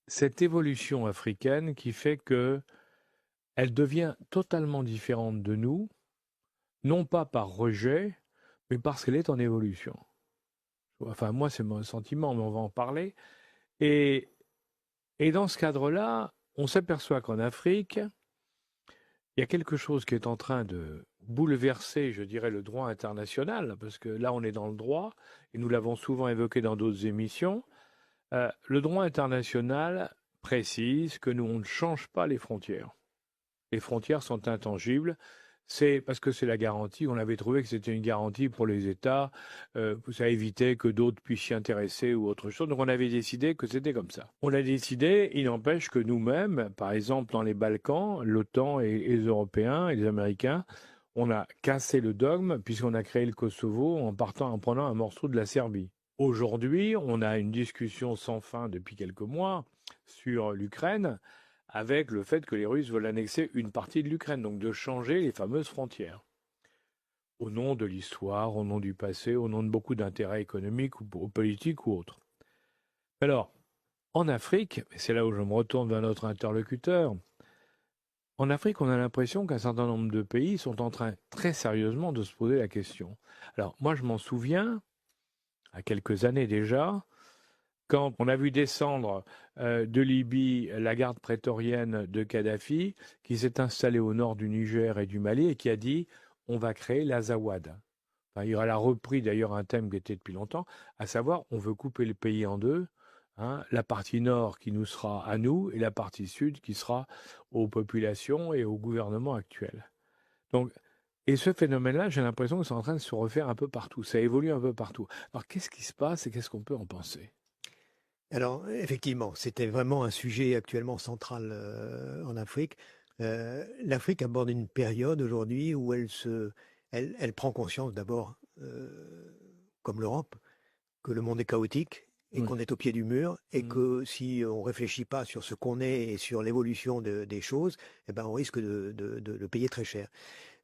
cette évolution africaine qui fait que elle devient totalement différente de nous, non pas par rejet, mais parce qu'elle est en évolution. Enfin, moi, c'est mon sentiment, mais on va en parler. Et, et dans ce cadre-là, on s'aperçoit qu'en Afrique, il y a quelque chose qui est en train de bouleverser, je dirais, le droit international, parce que là, on est dans le droit, et nous l'avons souvent évoqué dans d'autres émissions. Le droit international précise que nous, on ne change pas les frontières. Les frontières sont intangibles. C'est parce que c'est la garantie. On avait trouvé que c'était une garantie pour les États. Ça évitait que d'autres puissent s'y intéresser ou autre chose. Donc on avait décidé que c'était comme ça. On a décidé, il n'empêche que nous-mêmes, par exemple dans les Balkans, l'OTAN et les Européens et les Américains, on a cassé le dogme puisqu'on a créé le Kosovo en prenant un morceau de la Serbie. Aujourd'hui, on a une discussion sans fin depuis quelques mois sur l'Ukraine avec le fait que les Russes veulent annexer une partie de l'Ukraine, donc de changer les fameuses frontières. Au nom de l'histoire, au nom du passé, au nom de beaucoup d'intérêts économiques ou politiques ou autres. Alors, en Afrique, et c'est là où je me retourne vers notre interlocuteur, en Afrique, on a l'impression qu'un certain nombre de pays sont en train très sérieusement de se poser la question. Alors, moi, je m'en souviens, à quelques années déjà, quand on a vu descendre de Libye la garde prétorienne de Kadhafi, qui s'est installée au nord du Niger et du Mali et qui a dit on va créer l'Azawad. Enfin, il a repris d'ailleurs un thème qui était depuis longtemps, à savoir on veut couper le pays en deux, hein, la partie nord qui nous sera à nous et la partie sud qui sera aux populations et au gouvernement actuel. Donc, et ce phénomène-là, j'ai l'impression que c'est en train de se refaire un peu partout, ça évolue un peu partout. Alors qu'est-ce qui se passe et qu'est-ce qu'on peut en penser? Alors, effectivement, c'était vraiment un sujet actuellement central en Afrique. L'Afrique aborde une période aujourd'hui où elle prend conscience d'abord, comme l'Europe, que le monde est chaotique et Oui. qu'on est au pied du mur et que si on réfléchit pas sur ce qu'on est et sur l'évolution des choses, eh ben, on risque de le payer très cher.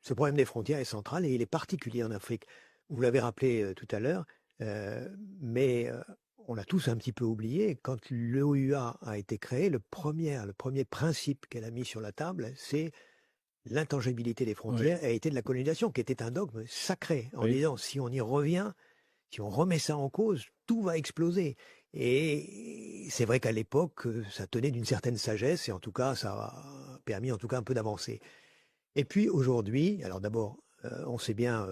Ce problème des frontières est central et il est particulier en Afrique. Vous l'avez rappelé tout à l'heure, mais on l'a tous un petit peu oublié. Quand l'OUA a été créé, le premier principe qu'elle a mis sur la table, c'est l'intangibilité des Oui, frontières et a été de la colonisation, qui était un dogme sacré, en oui. disant si on y revient, si on remet ça en cause, tout va exploser. Et c'est vrai qu'à l'époque, ça tenait d'une certaine sagesse et en tout cas, ça a permis en tout cas un peu d'avancer. Et puis aujourd'hui, alors d'abord, on sait bien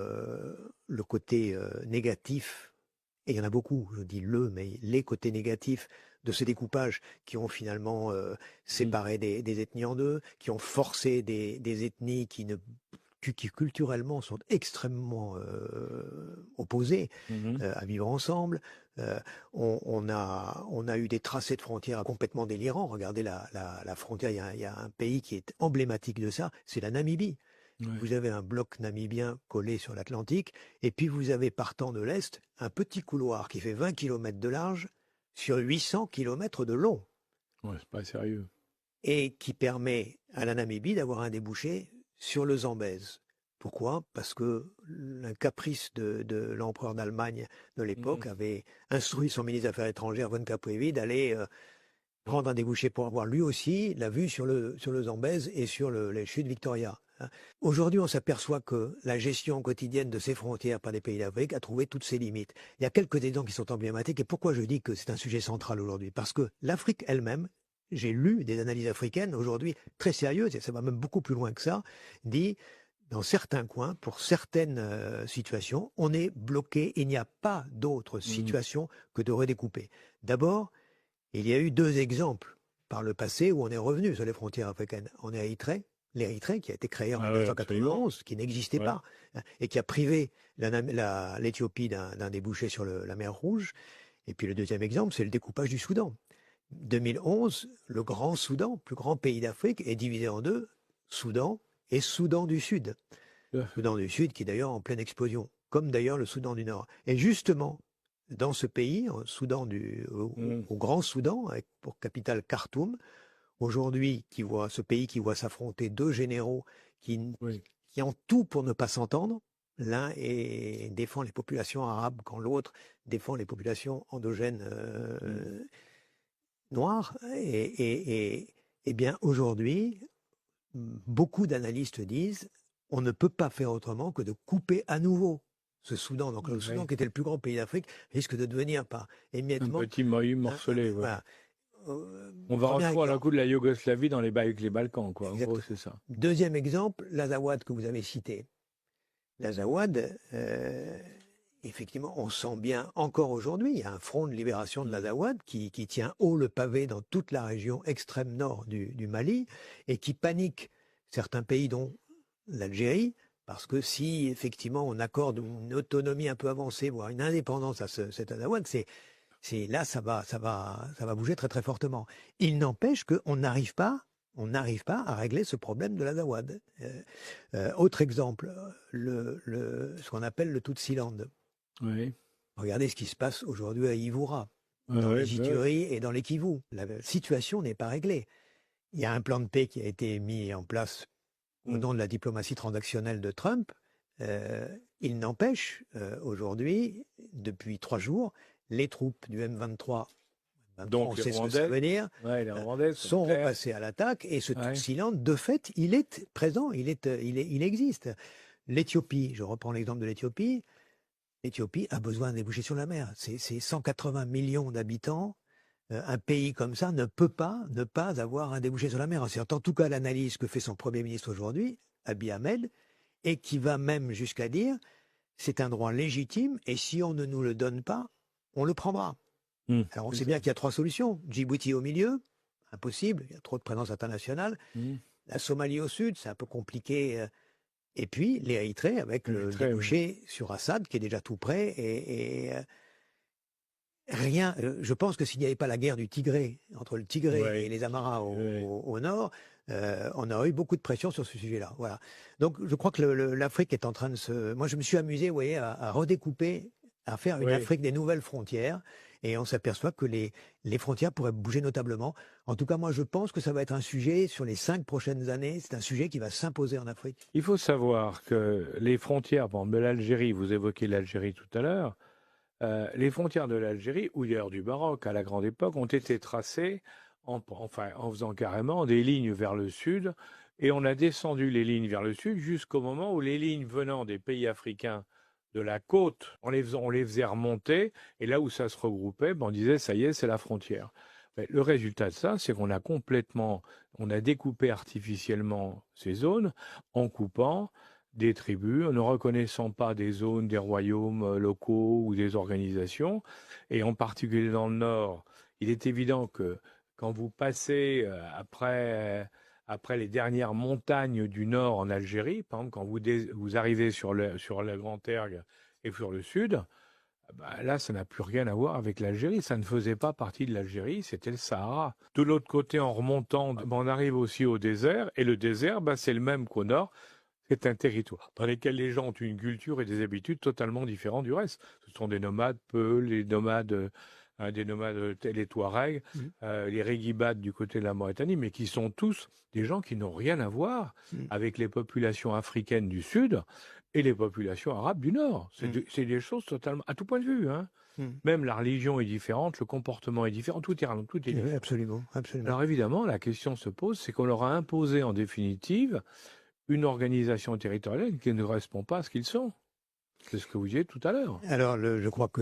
le côté négatif, et il y en a beaucoup, je dis mais les côtés négatifs de ce découpage qui ont finalement Mmh. séparé des ethnies en deux, qui ont forcé des ethnies qui culturellement sont extrêmement opposées Mmh mh. à vivre ensemble. Euh, on a eu des tracés de frontières complètement délirants. Regardez la frontière, il y a un pays qui est emblématique de ça, c'est la Namibie. Ouais. Vous avez un bloc namibien collé sur l'Atlantique, et puis vous avez, partant de l'Est, un petit couloir qui fait 20 kilomètres de large sur 800 kilomètres de long, Ouais, c'est pas sérieux. et qui permet à la Namibie d'avoir un débouché sur le Zambèze. Pourquoi? Parce que un caprice de l'empereur d'Allemagne de Mmh. l'époque avait instruit son ministre des Affaires étrangères, von Capuevi, d'aller prendre un débouché pour avoir lui aussi la vue sur le Zambèze et sur les chutes Victoria, hein. Aujourd'hui, on s'aperçoit que la gestion quotidienne de ces frontières par les pays d'Afrique a trouvé toutes ses limites. Il y a quelques exemples qui sont emblématiques. Et pourquoi je dis que c'est un sujet central aujourd'hui? Parce que l'Afrique elle-même, j'ai lu des analyses africaines aujourd'hui très sérieuses, et ça va même beaucoup plus loin que ça, dit dans certains coins, pour certaines situations, on est bloqué. Il n'y a pas d'autre Mmh. situation que de redécouper. D'abord, il y a eu deux exemples par le passé où on est revenu sur les frontières africaines. On est à Érythrée, l'Érythrée qui a été créée en Ah ouais, absolument. 1991, qui n'existait Ouais. pas, hein, et qui a privé l'Éthiopie d'un débouché sur la mer Rouge. Et puis le deuxième exemple, c'est le découpage du Soudan. 2011, le Grand Soudan, plus grand pays d'Afrique, est divisé en deux, Soudan et Soudan du Sud. Tout à fait. Soudan du Sud qui est d'ailleurs en pleine explosion, comme d'ailleurs le Soudan du Nord. Et justement, dans ce pays, Mmh. au Grand Soudan, avec pour capitale Khartoum, aujourd'hui, ce pays qui voit s'affronter deux généraux Oui. qui ont tout pour ne pas s'entendre. L'un défend les populations arabes quand l'autre défend les populations endogènes Mmh. noire. Et bien aujourd'hui, beaucoup d'analystes disent on ne peut pas faire autrement que de couper à nouveau ce Soudan. Donc le Soudan, qui était le plus grand pays d'Afrique, risque de devenir par émiettement un petit morcelé. Ouais. voilà. On va retrouver le coup de la Yougoslavie avec les Balkans, quoi. En gros, c'est ça. Deuxième exemple, l'Azawad que vous avez cité. L'Azawad, effectivement, on sent bien encore aujourd'hui, il y a un front de libération de l'Azawad qui tient haut le pavé dans toute la région extrême nord du Mali et qui panique certains pays, dont l'Algérie, parce que si effectivement on accorde une autonomie un peu avancée, voire une indépendance à cet Azawad, là ça va bouger très très fortement. Il n'empêche qu'on n'arrive pas à régler ce problème de l'Azawad. Autre exemple, ce qu'on appelle le Tutsiland. Oui. Regardez ce qui se passe aujourd'hui à Ivoura, dans les Ituri et dans les Kivu. La situation n'est pas réglée. Il y a un plan de paix qui a été mis en place au nom de la diplomatie transactionnelle de Trump. Il n'empêche, aujourd'hui, depuis 3 jours, les troupes du M23, donc les Rwandais, sont repassés à l'attaque, et ce Tutsiland, de fait, il est présent, il existe. L'Éthiopie, je reprends l'exemple de l'Éthiopie, l'Éthiopie a besoin d'un débouché sur la mer. C'est 180 millions d'habitants. Un pays comme ça ne peut pas ne pas avoir un débouché sur la mer. C'est en tout cas l'analyse que fait son Premier ministre aujourd'hui, Abiy Ahmed, et qui va même jusqu'à dire c'est un droit légitime et si on ne nous le donne pas, on le prendra. Alors on sait bien qu'il y a 3 solutions. Djibouti au milieu, impossible, il y a trop de présence internationale. La Somalie au sud, c'est un peu compliqué. Et puis l'Érythrée avec le débouché sur Assad qui est déjà tout prêt. Rien. Je pense que s'il n'y avait pas la guerre du Tigré, entre le Tigré et les Amaras au nord, on aurait eu beaucoup de pression sur ce sujet-là. Voilà. Donc je crois que l'Afrique est en train de se... Moi je me suis amusé, vous voyez, à redécouper, à faire une Afrique des nouvelles frontières. Et on s'aperçoit que les frontières pourraient bouger notablement. En tout cas, moi, je pense que ça va être un sujet sur les 5 prochaines années. C'est un sujet qui va s'imposer en Afrique. Il faut savoir que les frontières, par exemple, de l'Algérie, vous évoquez l'Algérie tout à l'heure, les frontières de l'Algérie, ou d'ailleurs du Maroc à la grande époque, ont été tracées en faisant carrément des lignes vers le sud. Et on a descendu les lignes vers le sud jusqu'au moment où les lignes venant des pays africains de la côte, on les faisait remonter, et là où ça se regroupait, on disait ça y est, c'est la frontière. Mais le résultat de ça, c'est qu'on a découpé artificiellement ces zones en coupant des tribus, en ne reconnaissant pas des zones, des royaumes locaux ou des organisations, et en particulier dans le nord, il est évident que quand vous passez après les dernières montagnes du nord en Algérie, par exemple, quand vous arrivez sur le Grand Ergue et sur le sud, là, ça n'a plus rien à voir avec l'Algérie. Ça ne faisait pas partie de l'Algérie, c'était le Sahara. De l'autre côté, en remontant, on arrive aussi au désert, et le désert, c'est le même qu'au nord. C'est un territoire dans lequel les gens ont une culture et des habitudes totalement différentes du reste. Ce sont des nomades Peuls, les nomades... les Touaregs, les Régibades du côté de la Mauritanie, mais qui sont tous des gens qui n'ont rien à voir avec les populations africaines du Sud et les populations arabes du Nord. C'est des choses totalement, à tout point de vue. Même la religion est différente, le comportement est différent, tout est différent. Oui, absolument, absolument. Alors évidemment, la question se pose, c'est qu'on leur a imposé en définitive une organisation territoriale qui ne correspond pas à ce qu'ils sont. C'est ce que vous disiez tout à l'heure. Alors, je crois que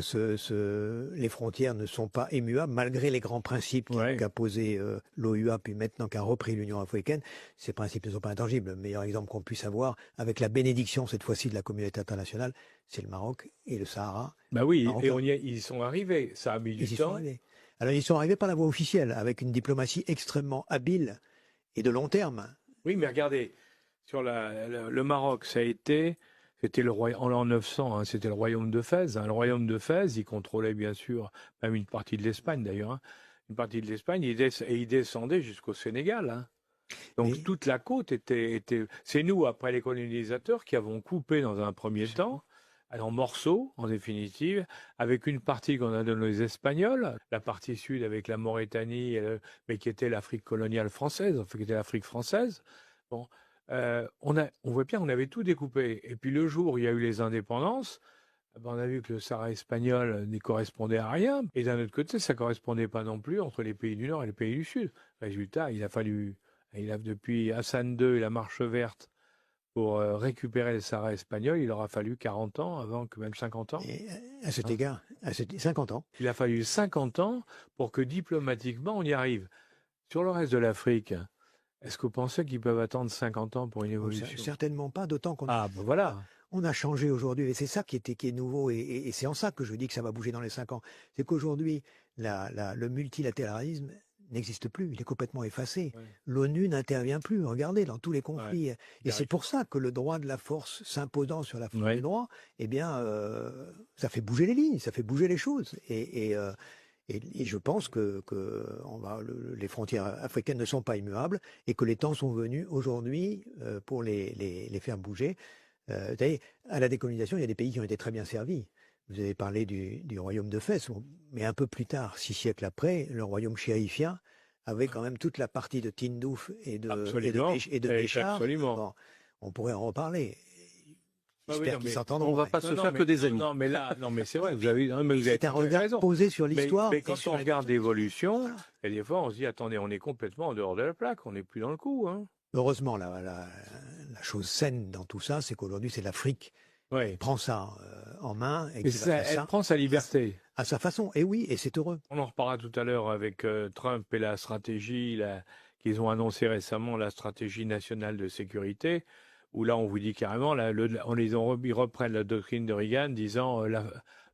les frontières ne sont pas immuables, malgré les grands principes qu'a posé l'OUA, puis maintenant qu'a repris l'Union africaine. Ces principes ne sont pas intangibles. Le meilleur exemple qu'on puisse avoir, avec la bénédiction cette fois-ci de la communauté internationale, c'est le Maroc et le Sahara. Oui, et ils sont arrivés. Ça a mis du temps. Alors, ils sont arrivés par la voie officielle, avec une diplomatie extrêmement habile et de long terme. Oui, mais regardez, sur le Maroc, c'était le royaume en l'an 900, c'était le royaume de Fès. Le royaume de Fès, il contrôlait bien sûr même une partie de l'Espagne d'ailleurs, une partie de l'Espagne, et il descendait jusqu'au Sénégal. Donc toute la côte était. C'est nous, après les colonisateurs, qui avons coupé dans un premier temps, en morceaux, en définitive, avec une partie qu'on a donnée aux Espagnols, la partie sud avec la Mauritanie, mais qui était l'Afrique coloniale française, qui était l'Afrique française. Bon. On voit bien, on avait tout découpé. Et puis le jour où il y a eu les indépendances, Ah ben, on a vu que le Sahara espagnol n'y correspondait à rien. Et d'un autre côté, ça ne correspondait pas non plus entre les pays du Nord et les pays du Sud. Résultat, depuis Hassan II et la Marche verte, pour récupérer le Sahara espagnol, il aura fallu 40 ans, avant que même 50 ans. Et à cet Hein. égard, 50 ans. Il a fallu 50 ans pour que diplomatiquement on y arrive. Sur le reste de l'Afrique, est-ce que vous pensez qu'ils peuvent attendre 50 ans pour une évolution? Certainement pas, d'autant qu'on Ah, ben voilà. on a changé aujourd'hui, et c'est ça qui est nouveau, et c'est en ça que je dis que ça va bouger dans les 5 ans. C'est qu'aujourd'hui, le multilatéralisme n'existe plus, il est complètement effacé. Ouais. L'ONU n'intervient plus, regardez, dans tous les conflits. Ouais. Et c'est pour ça que le droit de la force s'imposant sur la force Ouais. du droit, eh bien, ça fait bouger les lignes, ça fait bouger les choses. Et je pense que les frontières africaines ne sont pas immuables et que les temps sont venus aujourd'hui pour les faire bouger. Vous savez, à la décolonisation, il y a des pays qui ont été très bien servis. Vous avez parlé du royaume de Fès, mais un peu plus tard, 6 siècles après, le royaume chérifien avait quand même toute la partie de Tindouf et de Béchar. Absolument. Bon, on pourrait en reparler. Ah oui, J'espère non, qu'ils mais s'entendront. On va pas se faire que des amis. Non, mais là, non, mais c'est vrai, vous avez C'est un regard raison. posé sur l'histoire. Mais quand on regarde l'évolution, et des fois on se dit, attendez, on est complètement en dehors de la plaque, on n'est plus dans le coup. Hein. Heureusement, la chose saine dans tout ça, c'est qu'aujourd'hui, c'est l'Afrique Ouais. qui prend ça en main et Et qui va ça, faire elle ça prend sa liberté. à sa façon. Et oui, et c'est heureux. On en reparlera tout à l'heure avec Trump et la stratégie qu'ils ont annoncé récemment, la stratégie nationale de sécurité, où là on vous dit carrément, ils reprennent la doctrine de Reagan disant le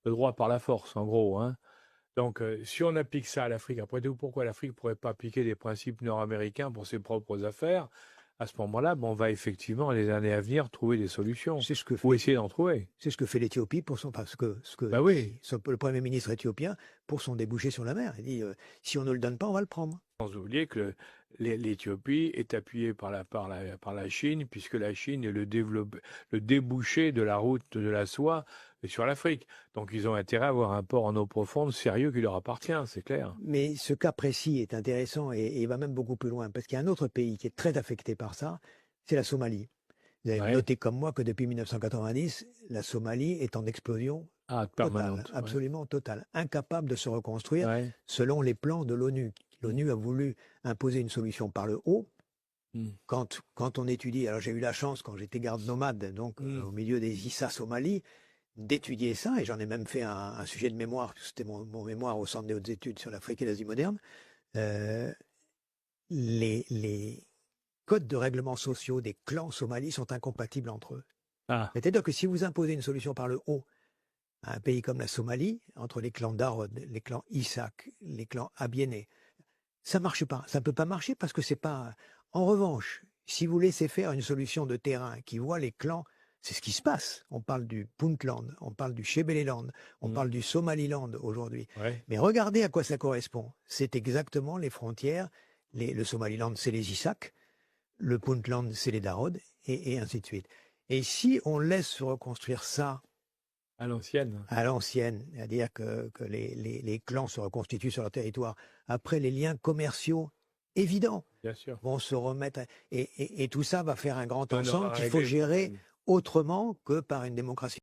droit par la force, en gros. Hein. Donc si on applique ça à l'Afrique, après tout, pourquoi l'Afrique ne pourrait pas appliquer des principes nord-américains pour ses propres affaires? À ce moment-là, on va effectivement, les années à venir, trouver des solutions. C'est ce que Ou essayer d'en trouver. C'est ce que fait l'Éthiopie Bah oui. Le Premier ministre éthiopien pour son débouché sur la mer. Il dit si on ne le donne pas, on va le prendre. Sans oublier que l'Éthiopie est appuyée par la Chine, puisque la Chine est le débouché de la route de la soie sur l'Afrique. Donc ils ont intérêt à avoir un port en eau profonde sérieux qui leur appartient, c'est clair. Mais ce cas précis est intéressant et il va même beaucoup plus loin, parce qu'il y a un autre pays qui est très affecté par ça, c'est la Somalie. Vous avez noté comme moi que depuis 1990, la Somalie est en explosion permanente, totale, absolument totale, incapable de se reconstruire selon les plans de l'ONU. L'ONU a voulu imposer une solution par le haut. Quand on étudie, alors j'ai eu la chance quand j'étais garde nomade, donc au milieu des Issa Somalie, d'étudier ça, et j'en ai même fait un sujet de mémoire, c'était mon mémoire au Centre des hautes études sur l'Afrique et l'Asie moderne. Les codes de règlement sociaux des clans somalis sont incompatibles entre eux. C'est-à-dire que si vous imposez une solution par le haut à un pays comme la Somalie, entre les clans Darod, les clans Issac, les clans Abiéné, ça ne marche pas. Ça ne peut pas marcher parce que c'est pas... En revanche, si vous laissez faire une solution de terrain qui voit les clans, c'est ce qui se passe. On parle du Puntland, on parle du Shebeleland, on parle du Somaliland aujourd'hui. Mais regardez à quoi ça correspond. C'est exactement les frontières. Le Somaliland, c'est les Issac. Le Puntland, c'est les Darod, et ainsi de suite. Et si on laisse se reconstruire ça à l'ancienne, c'est-à-dire que les clans se reconstituent sur leur territoire, après les liens commerciaux évidents vont se remettre, et tout ça va faire un grand ensemble qu'il faut gérer autrement que par une démocratie.